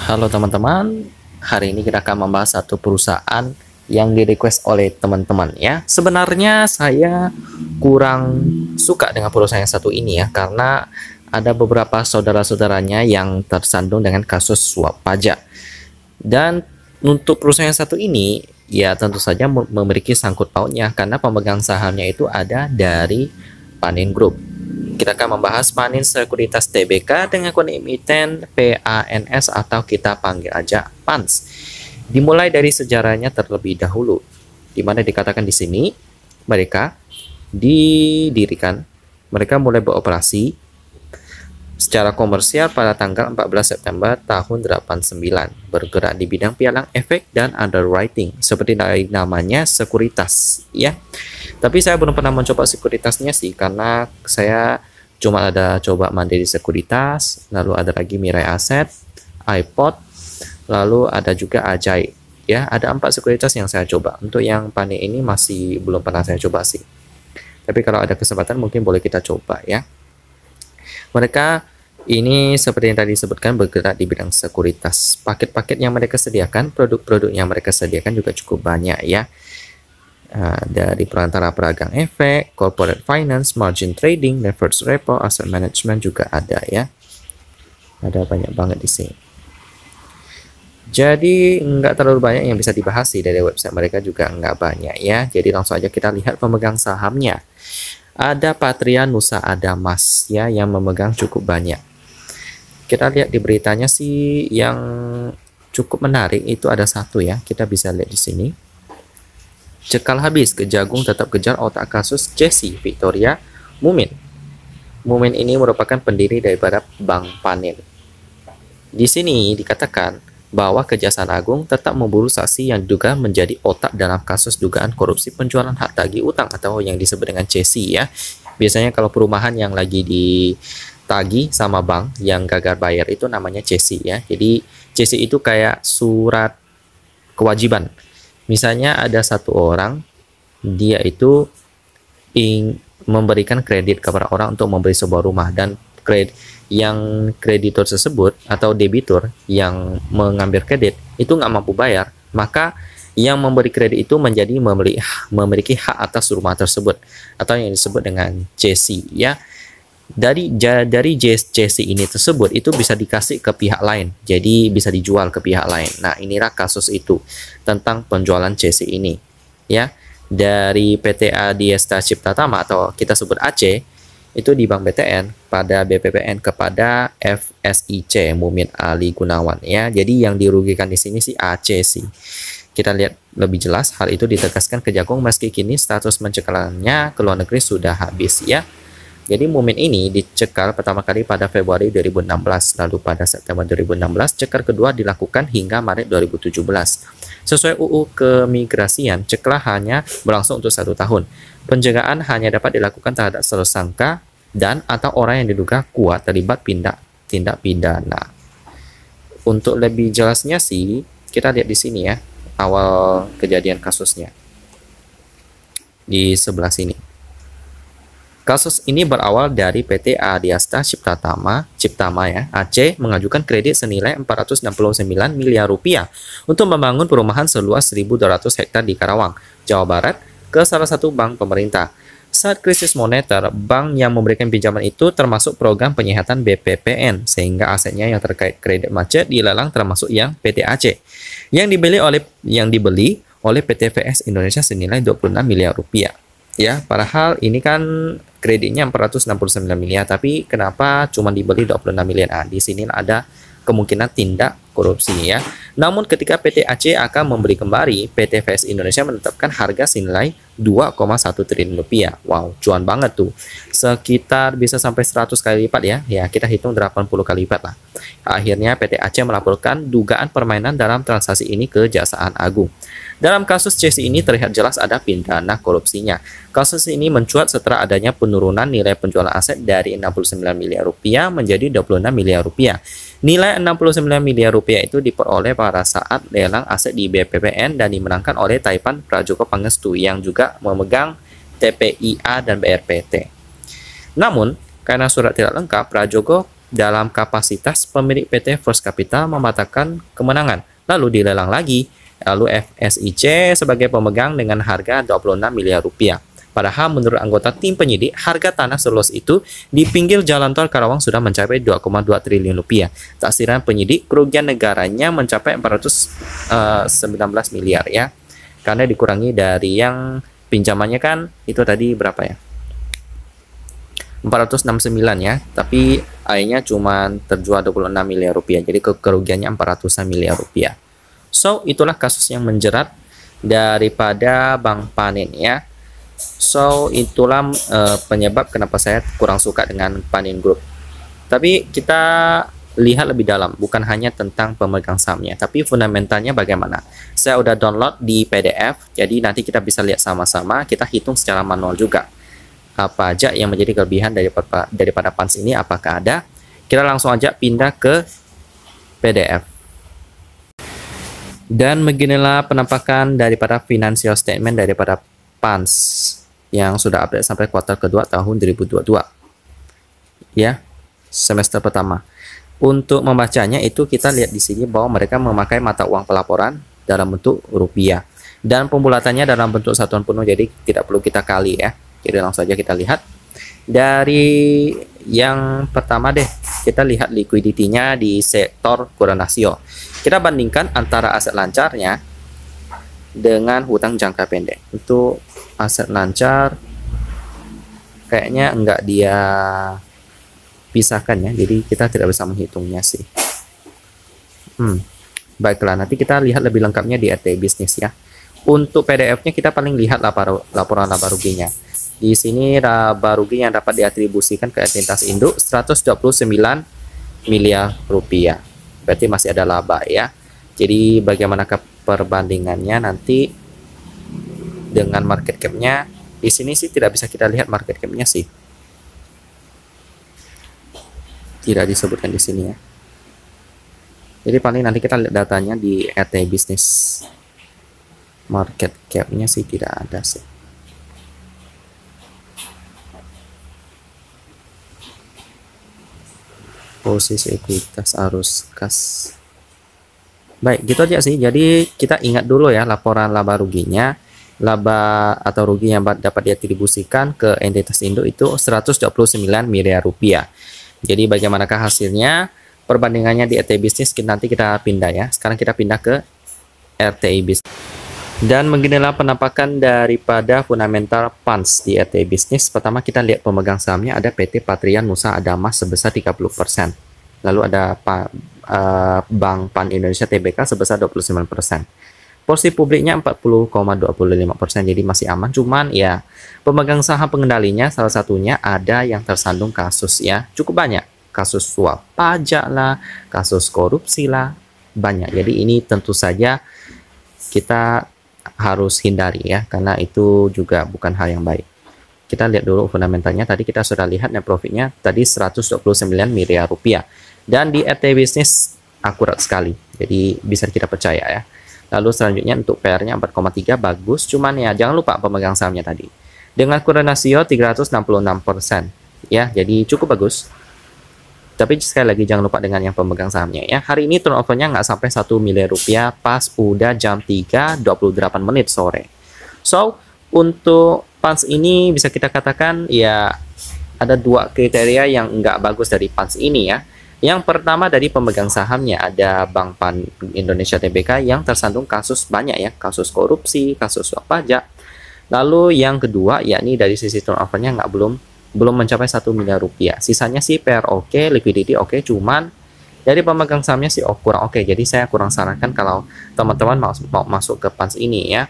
Halo teman-teman, hari ini kita akan membahas satu perusahaan yang di-request oleh teman-teman ya. Sebenarnya saya kurang suka dengan perusahaan yang satu ini ya, karena ada beberapa saudara-saudaranya yang tersandung dengan kasus suap pajak. Dan untuk perusahaan yang satu ini, ya tentu saja memiliki sangkut pautnya karena pemegang sahamnya itu ada dari Panin Group. Kita akan membahas Panin Sekuritas Tbk dengan kode emiten PANS atau kita panggil aja PANS. Dimulai dari sejarahnya terlebih dahulu, di mana dikatakan di sini mereka mulai beroperasi secara komersial pada tanggal 14 September tahun 89, bergerak di bidang pialang efek dan underwriting, seperti dari namanya sekuritas ya. Tapi saya belum pernah mencoba sekuritasnya sih, karena saya cuma ada coba Mandiri Sekuritas, lalu ada lagi Mirai Aset, iPod, lalu ada juga Ajai ya. Ada 4 sekuritas yang saya coba. Untuk yang Panin ini masih belum pernah saya coba sih, tapi kalau ada kesempatan mungkin boleh kita coba ya. Mereka ini seperti yang tadi disebutkan bergerak di bidang sekuritas. Paket-paket yang mereka sediakan, produk-produk yang mereka sediakan juga cukup banyak ya. Dari perantara peragang efek, corporate finance, margin trading, leverage repo, asset management juga ada ya. Ada banyak banget di sini. Jadi nggak terlalu banyak yang bisa dibahas sih, dari website mereka juga nggak banyak ya. Jadi langsung aja kita lihat pemegang sahamnya. Ada Patria Nusa Adamas ya yang memegang cukup banyak. Kita lihat di beritanya sih yang cukup menarik itu ada satu ya. Kita bisa lihat di sini. Cekal habis, Kejagung tetap kejar otak kasus Jesse Victoria Mumin. Mumin ini merupakan pendiri daripada Bank Panin. Di sini dikatakan bahwa Kejaksaan Agung tetap memburu saksi yang diduga menjadi otak dalam kasus dugaan korupsi penjualan hak tagih utang atau yang disebut dengan CSI ya. Biasanya kalau perumahan yang lagi ditagih sama bank yang gagal bayar itu namanya CSI ya. Jadi CSI itu kayak surat kewajiban. Misalnya ada satu orang, dia itu memberikan kredit kepada orang untuk membeli sebuah rumah, dan kreditor tersebut atau debitur yang mengambil kredit itu nggak mampu bayar, maka yang memberi kredit itu menjadi memiliki hak atas rumah tersebut atau yang disebut dengan CSI ya. Dari CSI ini tersebut itu bisa dikasih ke pihak lain, jadi bisa dijual ke pihak lain. Nah, inilah kasus itu tentang penjualan CSI ini ya, dari PT Adiesta Cipta Tama atau kita sebut AC itu di Bank BTN pada BPPN kepada FSIC Mumin Ali Gunawan ya. Jadi yang dirugikan di sini si AC sih. Kita lihat lebih jelas, hal itu ditegaskan Kejagung meski kini status pencegahannya ke luar negeri sudah habis ya. Jadi Mumin ini dicekal pertama kali pada Februari 2016, lalu pada September 2016 cekal kedua dilakukan hingga Maret 2017. Sesuai UU Keimigrasian, cekal hanya berlangsung untuk 1 tahun. Pencegahan hanya dapat dilakukan terhadap tersangka dan atau orang yang diduga kuat terlibat tindak pidana. Untuk lebih jelasnya sih, kita lihat di sini ya, awal kejadian kasusnya. Di sebelah sini. Kasus ini berawal dari PT Adiasta Cipta Tama ya, Aceh mengajukan kredit senilai 469 miliar rupiah untuk membangun perumahan seluas 1.200 hektar di Karawang, Jawa Barat ke salah satu bank pemerintah. Saat krisis moneter, bank yang memberikan pinjaman itu termasuk program penyihatan BPPN, sehingga asetnya yang terkait kredit macet dilelang termasuk yang PT Aceh yang dibeli oleh PT VS Indonesia senilai 26 miliar rupiah. Ya, padahal ini kan kreditnya 469 miliar, tapi kenapa cuma dibeli 26 miliar? Di sini ada kemungkinan tindak korupsi ya. Namun ketika PT Aceh akan membeli kembali, PT VS Indonesia menetapkan harga senilai 2,1 triliun rupiah. Wow, cuan banget tuh. Sekitar bisa sampai 100 kali lipat ya. Ya, kita hitung 80 kali lipat lah. Akhirnya PT Aceh melaporkan dugaan permainan dalam transaksi ini ke Kejaksaan Agung. Dalam kasus CSI ini terlihat jelas ada pidana korupsinya. Kasus ini mencuat setelah adanya penurunan nilai penjualan aset dari 69 miliar rupiah menjadi 26 miliar rupiah. Nilai 69 miliar rupiah itu diperoleh pada saat lelang aset di BPPN dan dimenangkan oleh Taipan Prajogo Pangestu yang juga memegang TPIA dan BRPT. Namun, karena surat tidak lengkap, Prajogo dalam kapasitas pemilik PT First Capital membatalkan kemenangan, lalu dilelang lagi. Lalu FSIC sebagai pemegang dengan harga 26 miliar rupiah. Padahal menurut anggota tim penyidik, harga tanah seluas itu di pinggir jalan tol Karawang sudah mencapai 2,2 triliun rupiah. Taksiran penyidik, kerugian negaranya mencapai 419 miliar ya. Karena dikurangi dari yang pinjamannya kan itu tadi berapa ya? 469 ya, tapi akhirnya cuma terjual 26 miliar rupiah. Jadi kerugiannya 400 miliar rupiah. So, itulah kasus yang menjerat daripada Bank Panin ya. So, itulah penyebab kenapa saya kurang suka dengan Panin Group. Tapi kita lihat lebih dalam, bukan hanya tentang pemegang sahamnya, tapi fundamentalnya bagaimana. Saya udah download di PDF, jadi nanti kita bisa lihat sama-sama, kita hitung secara manual juga. Apa aja yang menjadi kelebihan daripada PANS ini, apakah ada. Kita langsung aja pindah ke PDF. Dan beginilah penampakan daripada financial statement daripada PANS yang sudah update sampai kuartal kedua tahun 2022 ya, semester pertama. Untuk membacanya itu kita lihat di sini bahwa mereka memakai mata uang pelaporan dalam bentuk rupiah dan pembulatannya dalam bentuk satuan penuh, jadi tidak perlu kita kali ya. Jadi langsung saja kita lihat dari yang pertama deh, kita lihat liquidity-nya di sektor kurang rasio. Kita bandingkan antara aset lancarnya dengan hutang jangka pendek. Untuk aset lancar kayaknya enggak dia pisahkan ya, jadi kita tidak bisa menghitungnya sih. Baiklah, nanti kita lihat lebih lengkapnya di RT Bisnis ya. Untuk PDF-nya kita paling lihat laporan laba ruginya. Di sini laba rugi yang dapat diatribusikan ke entitas induk 129 miliar rupiah. Berarti masih ada laba ya. Jadi bagaimanakah perbandingannya nanti dengan market cap-nya? Di sini sih tidak bisa kita lihat market cap-nya sih. Tidak disebutkan di sini ya. Jadi paling nanti kita lihat datanya di RT Bisnis. Market cap-nya sih tidak ada sih. Posisi ekuitas arus kas. Baik, gitu aja sih. Jadi kita ingat dulu ya laporan laba ruginya. Laba atau rugi yang dapat diatribusikan ke entitas induk itu 129 miliar rupiah. Jadi bagaimanakah hasilnya? Perbandingannya di RTI Bisnis nanti kita pindah ya. Sekarang kita pindah ke RTI Bisnis. Dan beginilah penampakan daripada fundamental PANS di RTI Bisnis. Pertama kita lihat pemegang sahamnya ada PT Patrian Nusa Adama sebesar 30%. Lalu ada Bank Pan Indonesia Tbk sebesar 29%. Porsi publiknya 40,25%, jadi masih aman. Cuman ya pemegang saham pengendalinya salah satunya ada yang tersandung kasus ya, cukup banyak. Kasus suap pajak lah, kasus korupsi lah, banyak. Jadi ini tentu saja kita harus hindari ya, karena itu juga bukan hal yang baik. Kita lihat dulu fundamentalnya. Tadi kita sudah lihat net profitnya tadi 129 miliar rupiah. Dan di RT Bisnis akurat sekali, jadi bisa kita percaya ya. Lalu selanjutnya untuk PR-nya 4,3 bagus, cuman ya jangan lupa pemegang sahamnya tadi. Dengan kurang rasio 366% ya, jadi cukup bagus. Tapi sekali lagi jangan lupa dengan yang pemegang sahamnya ya. Hari ini turnover-nya nggak sampai 1 miliar rupiah pas udah jam 3.28 menit sore. So, untuk PANS ini bisa kita katakan ya ada dua kriteria yang nggak bagus dari PANS ini ya. Yang pertama dari pemegang sahamnya ada Bank Pan Indonesia Tbk yang tersandung kasus banyak ya, kasus korupsi, kasus suap pajak. Lalu yang kedua yakni dari sisi turnover-nya belum mencapai 1 miliar rupiah. Sisanya sih PR oke, liquidity oke, cuman dari pemegang sahamnya sih kurang oke. Jadi saya kurang sarankan kalau teman-teman mau masuk ke PANS ini ya.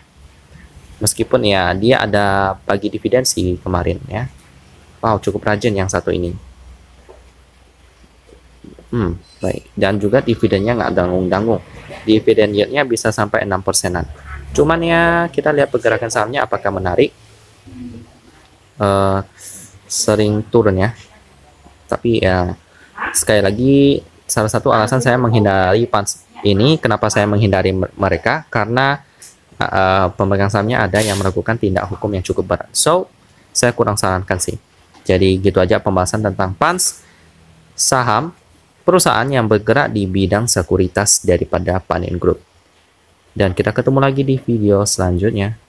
Meskipun ya dia ada bagi dividen sih kemarin ya. Wow, cukup rajin yang satu ini. Baik. Dan juga dividennya nggak tanggung-tanggung. Dividen yield-nya bisa sampai 6%-an. Cuman ya kita lihat pergerakan sahamnya apakah menarik. Sering turun ya. Tapi ya sekali lagi salah satu alasan saya menghindari PANS ini, kenapa saya menghindari mereka, karena pemegang sahamnya ada yang melakukan tindak hukum yang cukup berat. So, saya kurang sarankan sih. Jadi gitu aja pembahasan tentang PANS, saham perusahaan yang bergerak di bidang sekuritas daripada Panin Group. Dan kita ketemu lagi di video selanjutnya.